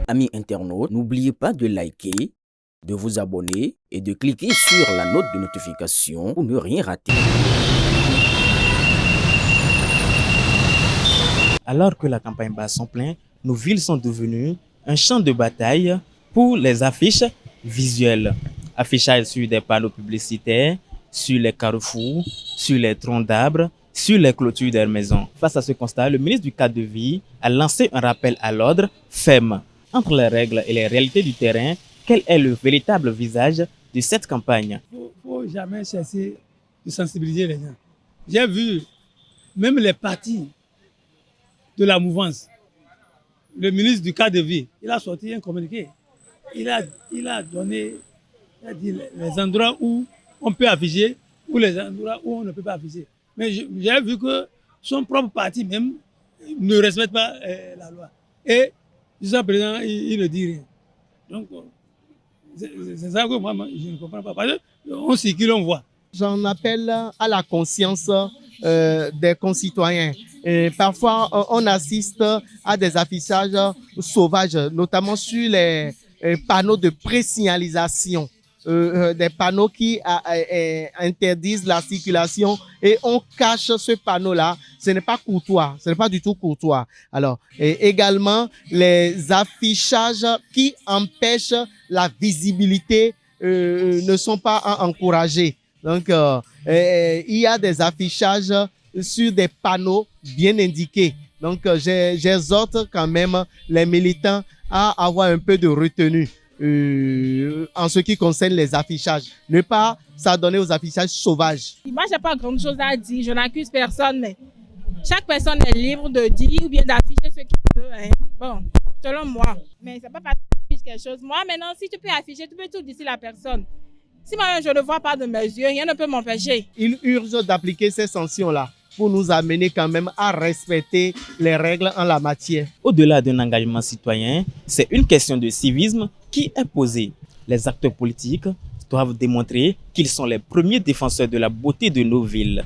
Amis internautes, n'oubliez pas de liker, de vous abonner et de cliquer sur la note de notification pour ne rien rater. Alors que la campagne bat son plein, nos villes sont devenues un champ de bataille pour les affiches visuelles. Affichage sur des panneaux publicitaires, sur les carrefours, sur les troncs d'arbres, sur les clôtures des maisons. Face à ce constat, le ministre du Cadre de Vie a lancé un rappel à l'ordre ferme. Entre les règles et les réalités du terrain, quel est le véritable visage de cette campagne? Il ne faut jamais cesser de sensibiliser les gens. J'ai vu même les partis de la mouvance. Le ministre du Cadre de Vie, il a sorti un communiqué. Il a dit les endroits où on peut afficher ou les endroits où on ne peut pas afficher. Mais j'ai vu que son propre parti même ne respecte pas la loi. Et jusqu'à présent, il ne dit rien. Donc, c'est ça que moi, je ne comprends pas. Parce qu'on circule, on voit. J'en appelle à la conscience des concitoyens. Et parfois, on assiste à des affichages sauvages, notamment sur les panneaux de présignalisation. Des panneaux qui interdisent la circulation et on cache ce panneau-là. Ce n'est pas courtois, ce n'est pas du tout courtois. Alors, également, les affichages qui empêchent la visibilité ne sont pas encouragés. Donc, il y a des affichages sur des panneaux bien indiqués. Donc, j'exhorte quand même les militants à avoir un peu de retenue. En ce qui concerne les affichages, ne pas s'adonner aux affichages sauvages. Moi, je n'ai pas grand chose à dire, je n'accuse personne, mais chaque personne est libre de dire ou bien d'afficher ce qu'il veut. Hein. Bon, selon moi. Mais c'est pas parce que tu affiches quelque chose. Moi, maintenant, si tu peux afficher, tu peux tout dire sur la personne. Si moi, je ne vois pas de mes yeux, rien ne peut m'empêcher. Il urge d'appliquer ces sanctions-là pour nous amener quand même à respecter les règles en la matière. Au-delà d'un engagement citoyen, c'est une question de civisme qui est posée. Les acteurs politiques doivent démontrer qu'ils sont les premiers défenseurs de la beauté de nos villes.